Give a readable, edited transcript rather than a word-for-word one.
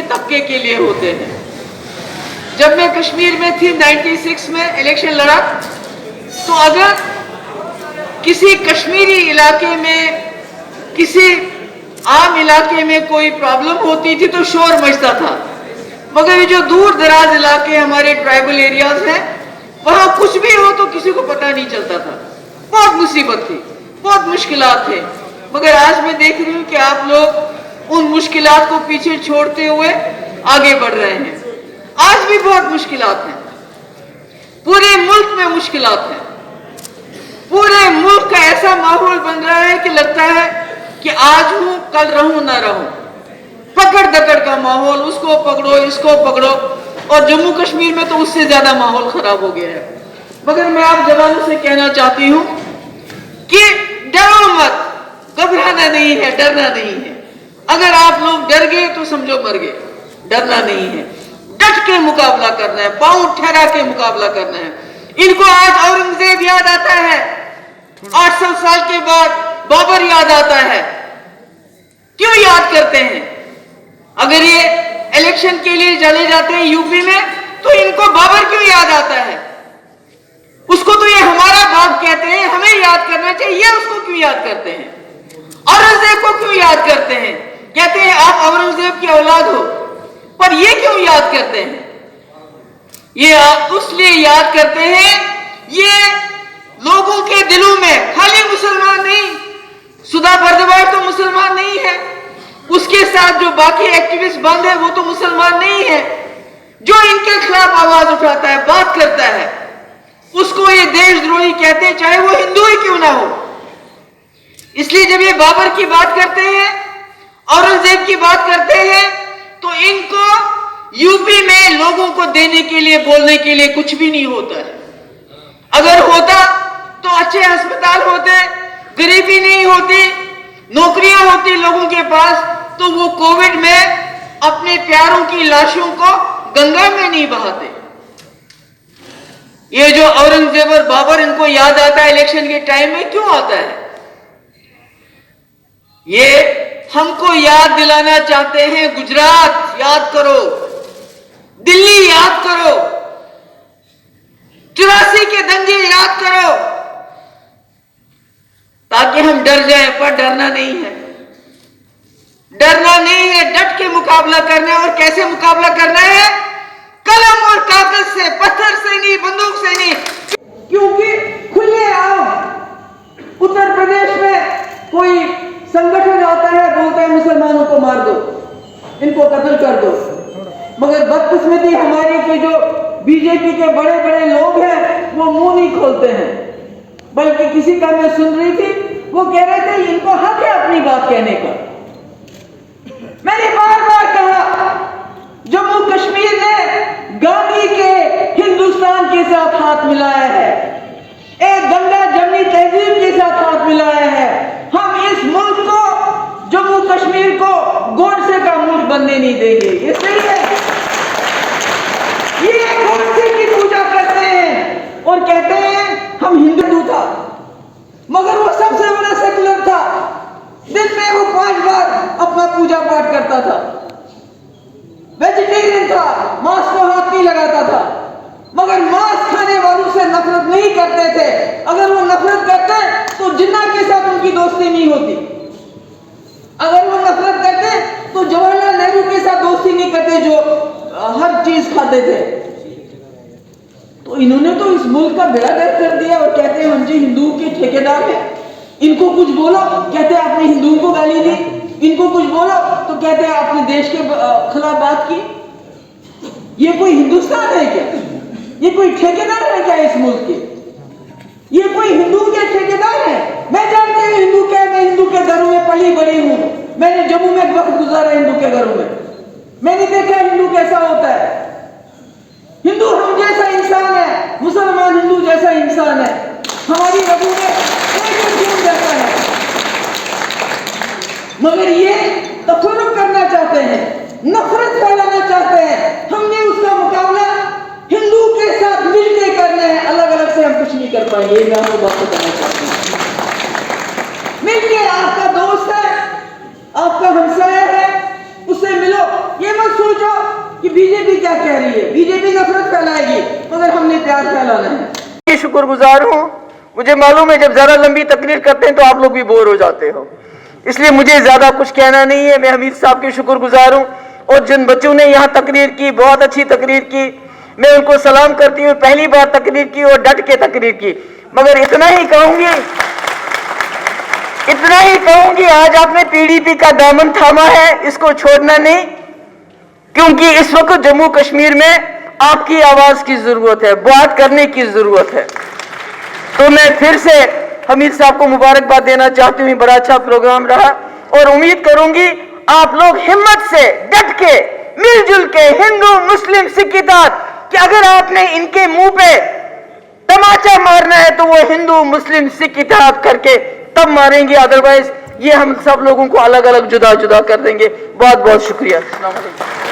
तबके के लिए होते हैं। जब मैं कश्मीर में थी 96 में इलेक्शन लड़ा, तो अगर किसी कश्मीरी इलाके में, किसी आम इलाके में कोई प्रॉब्लम होती थी तो शोर मचता था, मगर ये जो दूर दराज इलाके हमारे ट्राइबल एरियाज हैं, वहां कुछ भी हो तो किसी को पता नहीं चलता था। बहुत मुसीबत थी, बहुत मुश्किलात थे। मगर आज मैं देख रही हूं कि आप लोग उन मुश्किलात को पीछे छोड़ते हुए आगे बढ़ रहे हैं। आज भी बहुत मुश्किलात हैं, पूरे मुल्क में मुश्किलात हैं। पूरे मुल्क का ऐसा माहौल बन रहा है कि लगता है कि आज हूं कल रहूं ना रहूं, पकड़ दकड़ का माहौल, उसको पकड़ो इसको पकड़ो। और जम्मू कश्मीर में तो उससे ज्यादा माहौल खराब हो गया है। मगर मैं आप जवानों से कहना चाहती हूं कि डरो मत, घबराना नहीं है, डरना नहीं है। अगर आप लोग डर गए तो समझो मर गए, डरना नहीं है। डट के मुकाबला करना है, पांव ठहरा के मुकाबला करना है। इनको आज औरंगजेब याद आता है, 800 साल के बाद बाबर याद आता है। क्यों याद करते हैं? अगर ये इलेक्शन के लिए चले जाते हैं यूपी में, तो इनको बाबर क्यों याद आता है? उसको तो ये हमारा बाप कहते हैं, हमें याद करना चाहिए। उसको क्यों याद करते हैं? औरंगजेब को क्यों याद करते हैं? कहते हैं आप औरंगजेब की औलाद हो, पर ये क्यों याद करते हैं? ये आप उसलिए याद करते हैं, ये लोगों के दिलों में, खाली मुसलमान नहीं, सुधा भारद्वाज तो मुसलमान नहीं है, उसके साथ जो बाकी एक्टिविस्ट बंद है वो तो मुसलमान नहीं है। जो इनके खिलाफ आवाज उठाता है, बात करता है, उसको ये देशद्रोही कहते हैं, चाहे वो हिंदू ही क्यों ना हो। इसलिए जब ये बाबर की बात करते हैं, औरंगजेब की बात करते हैं, तो इनको यूपी में लोगों को देने के लिए, बोलने के लिए कुछ भी नहीं होता है। अगर होता तो अच्छे अस्पताल होते, गरीबी नहीं होती, नौकरियां होती लोगों के पास, तो वो कोविड में अपने प्यारों की लाशों को गंगा में नहीं बहाते। ये जो औरंगजेब और बाबर इनको याद आता है इलेक्शन के टाइम में, क्यों आता है? ये हमको याद दिलाना चाहते हैं, गुजरात याद करो, दिल्ली याद करो, 84 के दंगे याद करो, ताकि हम डर जाएं। पर डरना नहीं है, डरना नहीं है, डट के मुकाबला करना है। और कैसे मुकाबला करना है? कलम और कागज से, पत्थर से नहीं, बंदूक से नहीं। क्योंकि खुले आम उत्तर प्रदेश में कोई संगठन आता है, बोलता है मुसलमानों को मार दो, इनको कत्ल कर दो। मगर बदकिस्मती हमारी कि जो बीजेपी के बड़े बड़े लोग हैं वो मुंह नहीं खोलते हैं। बल्कि किसी का मैं सुन रही थी, वो कह रहे थे इनको हक है अपनी बात कहने का। मैंने बार बार कहा, जम्मू कश्मीर ने गांधी के हिंदुस्तान के साथ हाथ मिलाया है, एक गंगा जमनी तहजीब के साथ हाथ मिलाया है। हम इस मुल्क को, जम्मू कश्मीर को गोडसे का मुल्क बनने नहीं देंगे। ये सही है। ये गोडसे की पूजा करते हैं और कहते हैं हम हिंदू था, मगर वो सबसे बड़ा सेकुलर था। दिन में वो 5 बार अपना पूजा पाठ करता था, वेजिटेरियन था, मांस को हाथ नहीं लगाता था। मगर मांस खाने वालों से नफरत नहीं करते थे। अगर वो नफरत करते तो जिन्ना के साथ उनकी दोस्ती नहीं होती। अगर वो नफरत करते तो जवाहरलाल नेहरू के साथ दोस्ती नहीं करते, जो हर चीज खाते थे। तो इन्होंने तो इस मुल्क का बेड़ा गर्क कर दिया और कहते हैं हम जी हिंदुओं के ठेकेदार हैं। इनको कुछ बोलो, कहते हैं आपने हिंदुओं को गाली दी। इनको कुछ बोलो तो कहते हैं आपने देश के खिलाफ बात की। ये कोई हिंदुस्तान है क्या? ये कोई ठेकेदार है क्या इस मुल्क के? ये कोई हिंदू के ठेकेदार है? मैं जानती हूँ हिंदू क्या है, मैं हिंदू के घरों में पली बड़ी हूँ। मैंने जम्मू में वक्त गुजारा हिंदू के घरों में, मैंने देखा हिंदू कैसा होता है। हिंदू हम जैसा इंसान है, मुसलमान हिंदू जैसा इंसान है। हमारी रगों में एक खून जैसा है। मगर ये तफर्रुक करना चाहते हैं। नफरत फैलाना चाहते हैं, हमने उसका मुकाबला हिंदू के साथ मिलकर करना है, अलग अलग से हम कुछ नहीं कर पाएंगे। ये मैं आपको बात बताना चाहता हूं। मिलके, आपका दोस्त है, आपका हमसाया है, उससे मिलो। ये मत सोचो कि बीजेपी क्या कह रही है, बीजेपी नफरत फैलाएगी, मगर हमने प्यार फैलाना है। शुक्रगुजार हूं। मुझे मालूम है जब ज्यादा लंबी तकरीर करते हैं तो आप लोग भी बोर हो जाते हो, इसलिए मुझे ज्यादा कुछ कहना नहीं है। मैं हमीद साहब के शुक्रगुजार हूं और जिन बच्चों ने यहाँ तकरीर की, बहुत अच्छी तकरीर की, मैं उनको सलाम करती हूँ। पहली बार तकरीर की और डट के तकरीर की। मगर इतना ही कहूंगी, आज आपने पीडीपी का दामन थामा है, इसको छोड़ना नहीं, क्योंकि इस वक्त जम्मू कश्मीर में आपकी आवाज की जरूरत है, बात करने की जरूरत है। तो मैं फिर से हमीद साहब को मुबारकबाद देना चाहती हूँ। बड़ा अच्छा प्रोग्राम रहा और उम्मीद करूंगी आप लोग हिम्मत से, डट के, मिलजुल के, हिंदू मुस्लिम सिख इत्तेहाद, कि अगर आपने इनके मुंह पे तमाचा मारना है तो वो हिंदू मुस्लिम सिख इत्तेहाद करके तब मारेंगे, अदरवाइज ये हम सब लोगों को अलग अलग जुदा जुदा कर देंगे। बहुत बहुत शुक्रिया। अस्सलाम वालेकुम।